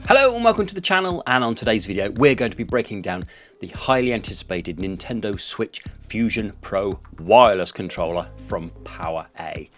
Hello and welcome to the channel, and on today's video we're going to be breaking down the highly anticipated Nintendo Switch Fusion Pro wireless controller from PowerA.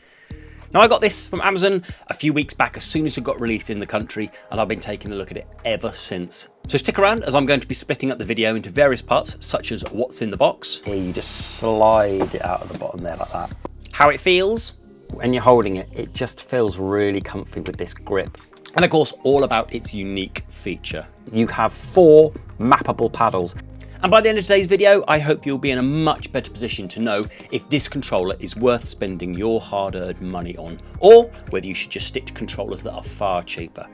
Now I got this from Amazon a few weeks back as soon as it got released in the country, and I've been taking a look at it ever since. So stick around as I'm going to be splitting up the video into various parts, such as what's in the box. Here you just slide it out of the bottom there like that. How it feels. When you're holding it, it just feels really comfy with this grip. And of course, all about its unique feature. You have 4 mappable paddles. And by the end of today's video, I hope you'll be in a much better position to know if this controller is worth spending your hard-earned money on, or whether you should just stick to controllers that are far cheaper.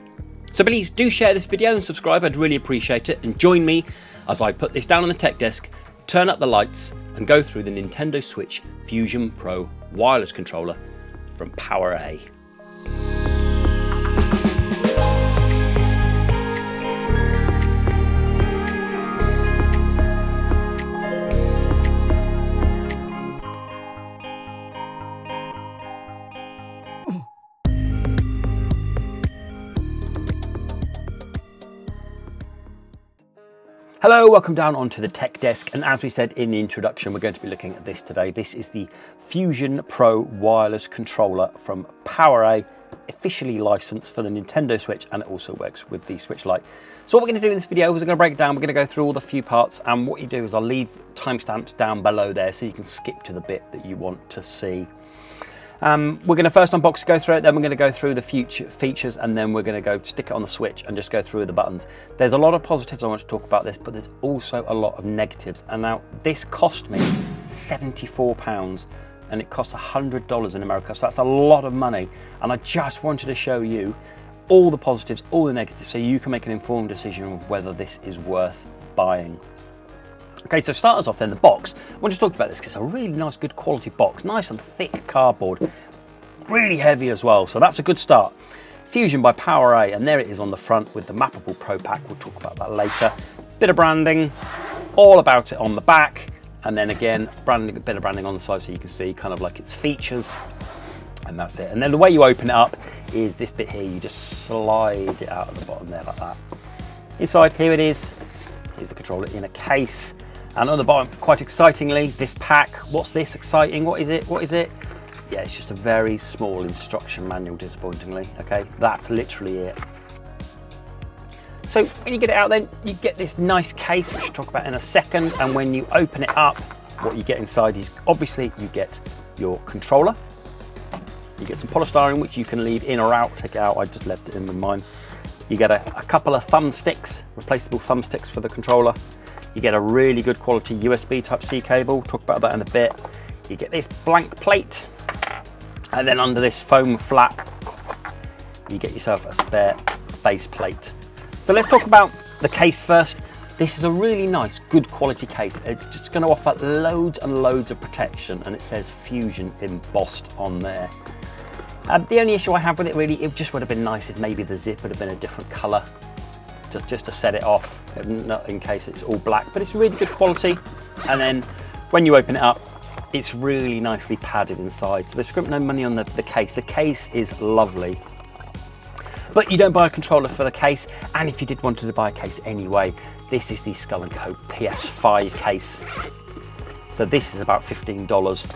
So please do share this video and subscribe, I'd really appreciate it. And join me as I put this down on the tech desk, turn up the lights, and go through the Nintendo Switch Fusion Pro wireless controller from PowerA. Hello, welcome down onto the tech desk, and as we said in the introduction, we're going to be looking at this today. This is the Fusion Pro wireless controller from PowerA, officially licensed for the Nintendo Switch, and it also works with the Switch Lite. So what we're going to do in this video is we're going to break it down. We're going to go through all the few parts, and what you do is I'll leave timestamps down below there so you can skip to the bit that you want to see. We're going to first unbox, go through it, then we're going to go through the features, and then we're going to go stick it on the Switch and just go through the buttons. There's a lot of positives I want to talk about this, but there's also a lot of negatives. And now this cost me £74 and it costs $100 in America, so that's a lot of money. And I just wanted to show you all the positives, all the negatives, so you can make an informed decision of whether this is worth buying. Okay, so start us off then, the box. I want to talk about this because it's a really nice, good quality box. Nice and thick cardboard. Really heavy as well, so that's a good start. Fusion by PowerA, and there it is on the front with the mappable Pro Pack. We'll talk about that later. Bit of branding, all about it on the back. And then again, branding, a bit of branding on the side so you can see kind of like its features. And that's it. And then the way you open it up is this bit here. You just slide it out of the bottom there like that. Inside, here it is. Here's the controller in a case. And on the bottom, quite excitingly, this pack. What's this exciting? What is it? What is it? Yeah, it's just a very small instruction manual, disappointingly. Okay, that's literally it. So when you get it out then, you get this nice case, which we'll talk about in a second. And when you open it up, what you get inside is, obviously, you get your controller. You get some polystyrene, which you can leave in or out. Take it out, I just left it in with mine. You get a couple of thumbsticks, replaceable thumbsticks for the controller. You get a really good quality USB Type-C cable, talk about that in a bit. You get this blank plate, and then under this foam flap, you get yourself a spare face plate. So let's talk about the case first. This is a really nice, good quality case. It's just going to offer loads and loads of protection, and it says Fusion embossed on there. The only issue I have with it really, it just would have been nice if maybe the zip would have been a different colour, just to set it off, not in case it's all black, but it's really good quality. And then when you open it up, it's really nicely padded inside. So there's no money on the case. The case is lovely. But you don't buy a controller for the case, and if you did want to buy a case anyway, this is the Skull & Co PS5 case. So this is about $15.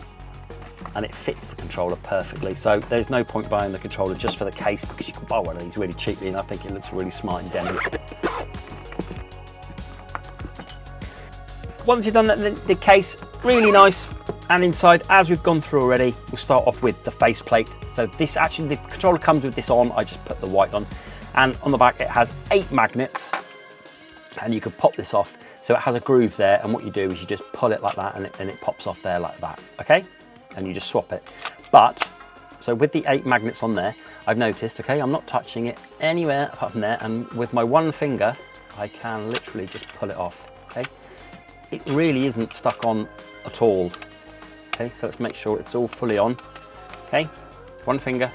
And it fits the controller perfectly. So there's no point buying the controller just for the case, because you can buy one of these really cheaply, and I think it looks really smart in denim. Once you've done the case, really nice. And inside, as we've gone through already, we'll start off with the faceplate. So this actually, the controller comes with this on. I just put the white on. And on the back, it has 8 magnets, and you can pop this off. So it has a groove there, and what you do is you just pull it like that, and it pops off there like that, okay? And you just swap it. But, so with the 8 magnets on there, I've noticed, okay, I'm not touching it anywhere apart from there, and with my one finger, I can literally just pull it off, okay? It really isn't stuck on at all, okay? So let's make sure it's all fully on, okay? One finger,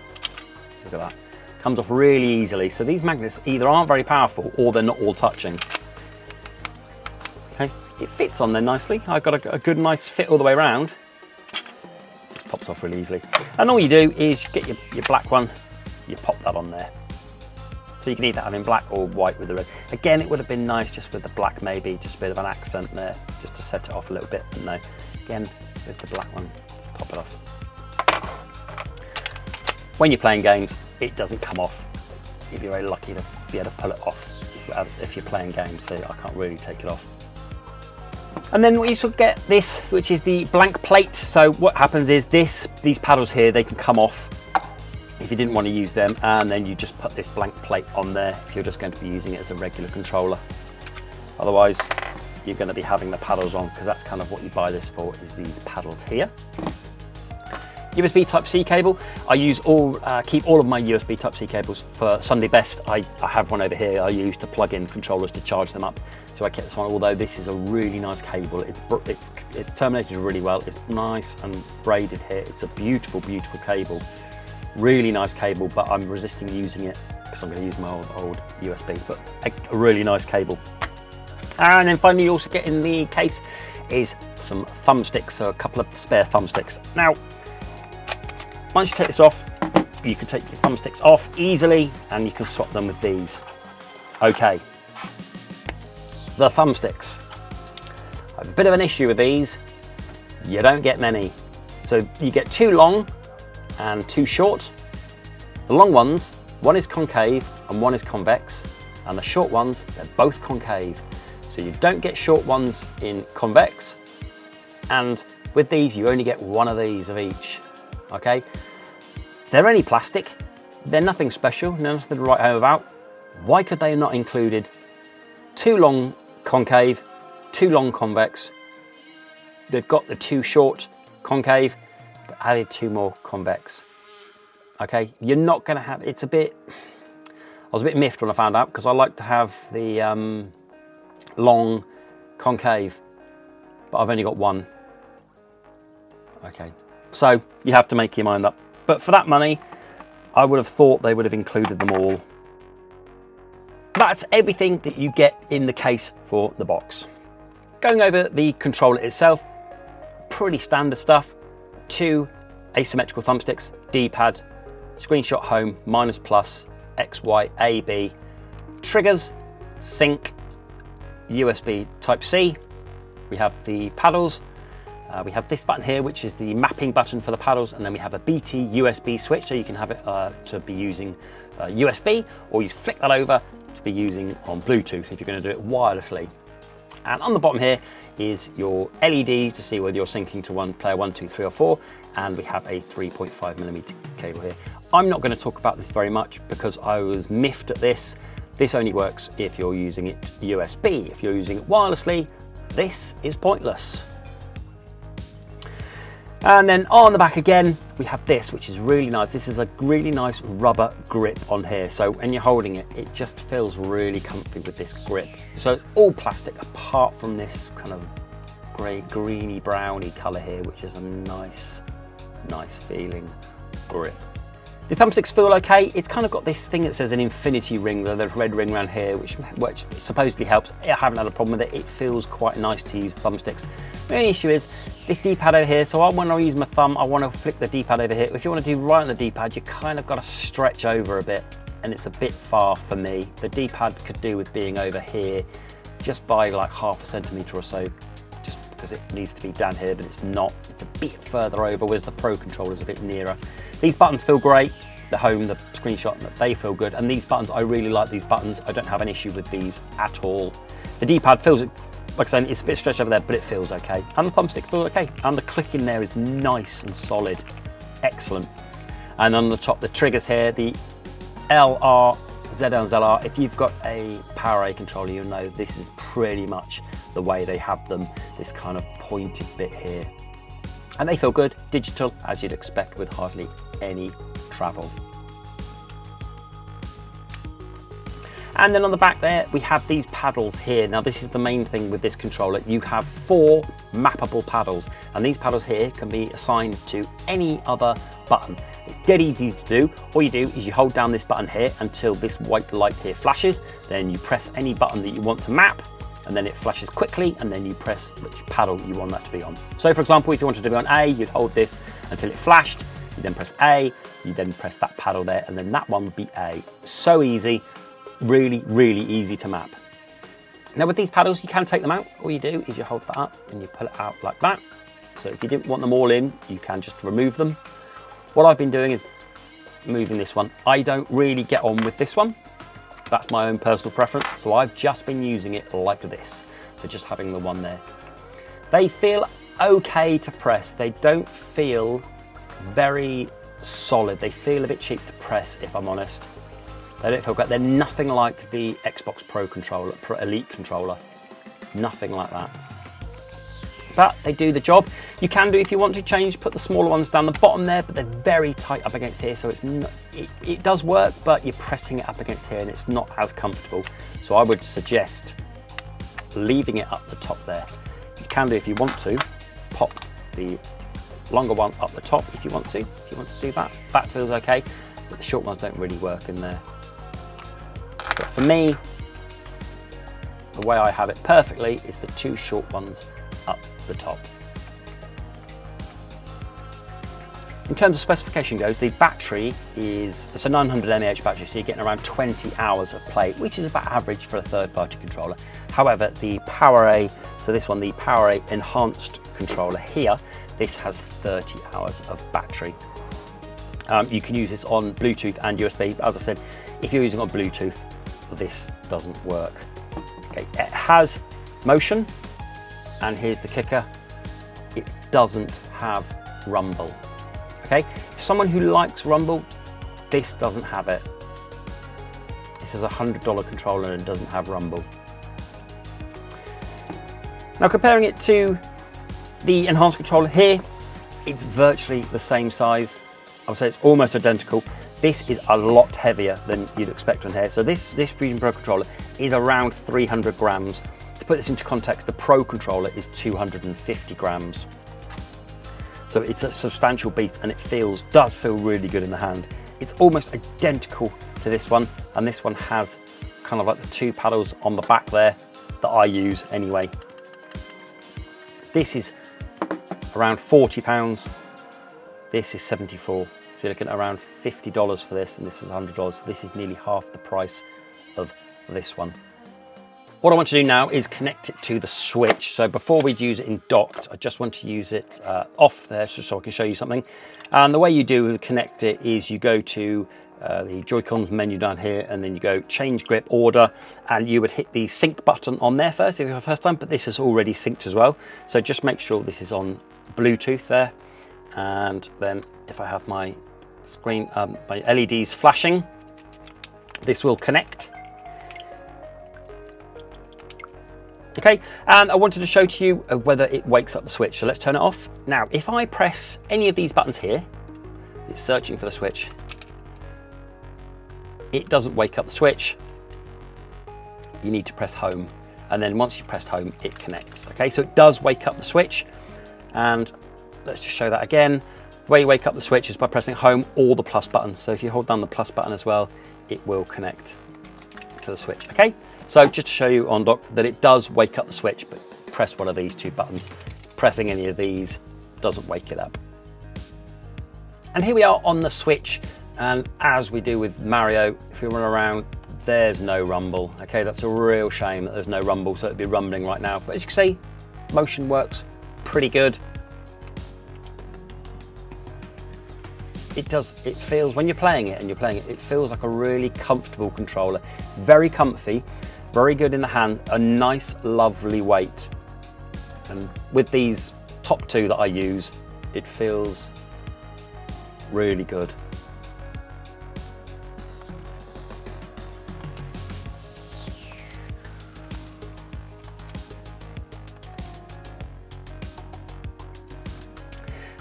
look at that. Comes off really easily. So these magnets either aren't very powerful or they're not all touching. Okay, it fits on there nicely. I've got a good nice fit all the way around. Pops off really easily. And all you do is get your black one, you pop that on there. So you can either have in black or white with the red. Again, it would have been nice just with the black, maybe just a bit of an accent there, just to set it off a little bit. But no, again, with the black one, pop it off. When you're playing games, it doesn't come off. You'd be very lucky to be able to pull it off if you're playing games, so I can't really take it off. And then you sort of get this, which is the blank plate. So what happens is these paddles here, they can come off if you didn't want to use them, and then you just put this blank plate on there if you're just going to be using it as a regular controller. Otherwise, you're going to be having the paddles on, because that's kind of what you buy this for, is these paddles here. USB Type-C cable. I use keep all of my USB Type-C cables for Sunday best. I have one over here I use to plug in controllers to charge them up. So I kept this one, although this is a really nice cable. It's terminated really well. It's nice and braided here. It's a beautiful, beautiful cable. Really nice cable, but I'm resisting using it because I'm going to use my old USB, but a really nice cable. And then finally you also get in the case is some thumbsticks, so a couple of spare thumbsticks. Now, once you take this off, you can take your thumbsticks off easily and you can swap them with these. Okay, the thumbsticks. I have a bit of an issue with these. You don't get many. So you get 2 long and 2 short. The long ones, one is concave and one is convex, and the short ones, they're both concave. So you don't get short ones in convex, and with these you only get one of these of each. Okay, they're only plastic, they're nothing special, nothing to write home about. Why could they not included 2 long concave, 2 long convex? They've got the 2 short concave, but added 2 more convex. Okay, you're not going to have, I was a bit miffed when I found out, because I like to have the long concave, but I've only got one. Okay, so you have to make your mind up. But for that money, I would have thought they would have included them all. That's everything that you get in the case for the box. Going over the controller itself, pretty standard stuff. 2 asymmetrical thumbsticks, D-pad, screenshot home, minus plus, X, Y, A, B, triggers, sync, USB Type-C. We have the paddles. We have this button here, which is the mapping button for the paddles, and then we have a BT USB switch, so you can have it to be using USB, or you flick that over to be using on Bluetooth if you're going to do it wirelessly. And on the bottom here is your LED to see whether you're syncing to player 1, 2, 3 or 4, and we have a 3.5mm cable here. I'm not going to talk about this very much because I was miffed at this. This only works if you're using it USB. If you're using it wirelessly, this is pointless. And then on the back again, we have this, which is really nice. This is a really nice rubber grip on here. So when you're holding it, it just feels really comfy with this grip. So it's all plastic apart from this kind of grey, greeny, browny colour here, which is a nice feeling grip. The thumbsticks feel okay. It's kind of got this thing that says an infinity ring, the red ring around here, which supposedly helps. I haven't had a problem with it. It feels quite nice to use thumbsticks. The only issue is this D-pad over here. So when I use my thumb, I want to flick the D-pad over here. If you want to do right on the D-pad, you kind of got to stretch over a bit, and it's a bit far for me. The D-pad could do with being over here, just by like ½ centimetre or so, just because it needs to be down here, but it's not. It's a bit further over, whereas the Pro controller is a bit nearer. These buttons feel great. The home, the screenshot, they feel good. And these buttons, I really like these buttons. I don't have an issue with these at all. The D-pad feels, like I said, it's a bit stretched over there, but it feels okay. And the thumbstick feels okay. And the click in there is nice and solid. Excellent. And on the top, the triggers here, the LR, ZL and ZR. If you've got a PowerA controller, you'll know this is pretty much the way they have them. This kind of pointed bit here. And they feel good, digital, as you'd expect, with hardly any travel. And then on the back there, we have these paddles here. Now this is the main thing with this controller. You have 4 mappable paddles, and these paddles here can be assigned to any other button. It's dead easy to do. All you do is you hold down this button here until this white light here flashes. Then you press any button that you want to map, and then it flashes quickly, and then you press which paddle you want that to be on. So for example, if you wanted to be on A, you'd hold this until it flashed, you then press A, you then press that paddle there, and then that one would be A. So easy. really, really easy to map. Now with these paddles, you can take them out. All you do is you hold that up and you pull it out like that. So if you didn't want them all in, you can just remove them. What I've been doing is moving this one. I don't really get on with this one. That's my own personal preference. So I've just been using it like this. So just having the one there. They feel okay to press. They don't feel very solid. They feel a bit cheap to press, if I'm honest. They don't feel great. They're nothing like the Xbox Pro controller, Elite controller. Nothing like that. But they do the job. You can do, if you want to put the smaller ones down the bottom there, but they're very tight up against here. So it's not, it does work, but you're pressing it up against here and it's not as comfortable. So I would suggest leaving it up the top there. You can do, if you want to, pop the longer one up the top if you want to. If you want to do that, that feels okay. But the short ones don't really work in there. But for me, the way I have it perfectly is the two short ones up the top. In terms of specification goes, the battery it's a 900 mAh battery, so you're getting around 20 hours of play, which is about average for a third-party controller. However, the PowerA, so this one, the PowerA enhanced controller here, this has 30 hours of battery. You can use this on Bluetooth and USB. But as I said, if you're using on Bluetooth, this doesn't work. Okay, it has motion, and here's the kicker, it doesn't have rumble. Okay, for someone who likes rumble, this doesn't have it. This is a $100 controller and it doesn't have rumble. Now comparing it to the enhanced controller here, it's virtually the same size. I would say it's almost identical. This is a lot heavier than you'd expect on here. So this Fusion Pro controller is around 300 grams. To put this into context, the Pro controller is 250 grams. So it's a substantial beast and it does feel really good in the hand. It's almost identical to this one, and this one has kind of like the two paddles on the back there that I use anyway. This is around £40. This is 74. So you're looking at around $50 for this, and this is $100. This is nearly half the price of this one. What I want to do now is connect it to the Switch. So before we use it in docked, I just want to use it off there so I can show you something. And the way you do connect it is you go to the Joy-Cons menu down here, and then you go change grip order, and you would hit the sync button on there first if it's the first time, but this is already synced as well. So just make sure this is on Bluetooth there. And then if I have my screen, my LEDs flashing, this will connect. Okay, and I wanted to show to you whether it wakes up the Switch. So let's turn it off. Now, if I press any of these buttons here, it's searching for the Switch. It doesn't wake up the Switch. You need to press home. And then once you've pressed home, it connects. Okay, so it does wake up the Switch. And let's just show that again. The way you wake up the Switch is by pressing home or the plus button. So if you hold down the plus button as well, it will connect to the Switch. Okay, so just to show you on dock that it does wake up the Switch, but press one of these two buttons. Pressing any of these doesn't wake it up. And here we are on the Switch, and as we do with Mario, if we run around, there's no rumble. Okay, that's a real shame that there's no rumble, so it'd be rumbling right now. But as you can see, motion works pretty good. It feels, when you're playing it, it feels like a really comfortable controller. Very comfy, very good in the hand, a nice, lovely weight. And with these top two that I use, it feels really good.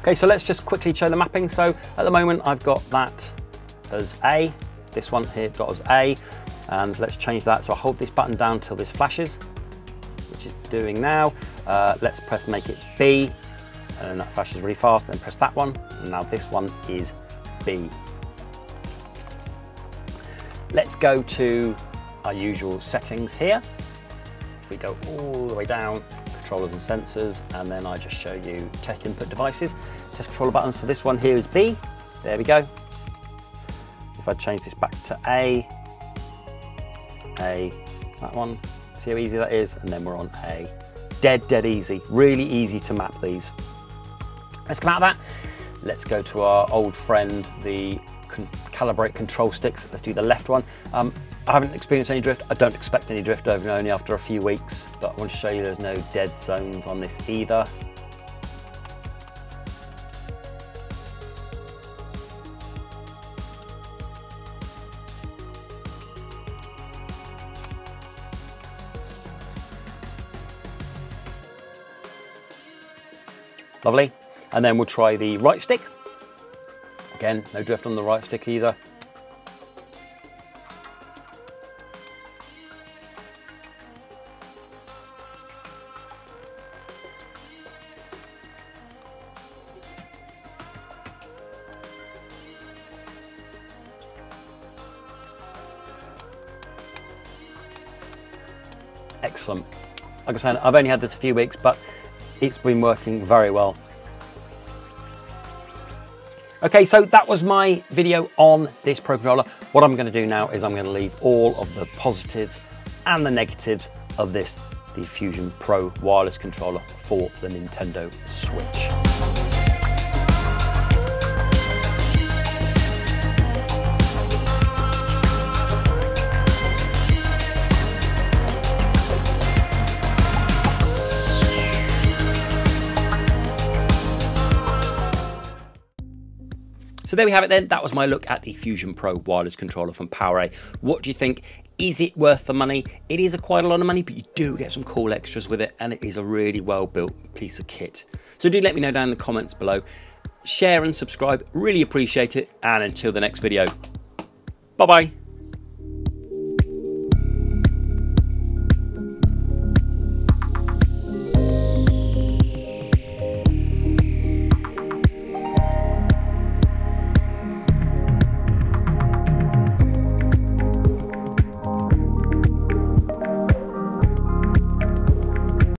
Okay, so let's just quickly show the mapping. So at the moment I've got that as A, this one here got as A, and let's change that. So I hold this button down till this flashes, which is doing now. Let's make it B, and that flashes really fast, then press that one, and now this one is B. Let's go to our usual settings here. If we go all the way down, controllers and sensors, and then I just show you test input devices, test controller buttons. So this one here is B, there we go. If I change this back to A, A, that one, see how easy that is? And then we're on A. Dead easy, really easy to map these. Let's come out of that. Let's go to our old friend, the calibrate control sticks. Let's do the left one. I haven't experienced any drift. I don't expect any drift only after a few weeks, but I want to show you there's no dead zones on this either. Lovely. And then we'll try the right stick. Again, no drift on the right stick either. Excellent. Like I said, I've only had this a few weeks, but it's been working very well. Okay, so that was my video on this Pro Controller. What I'm going to do now is I'm going to leave all of the positives and the negatives of this, the Fusion Pro wireless controller for the Nintendo Switch. So there we have it then. That was my look at the Fusion Pro wireless controller from PowerA. What do you think? Is it worth the money? It is quite a lot of money, but you do get some cool extras with it, and it is a really well-built piece of kit. So do let me know down in the comments below. Share and subscribe, really appreciate it, and until the next video, bye-bye.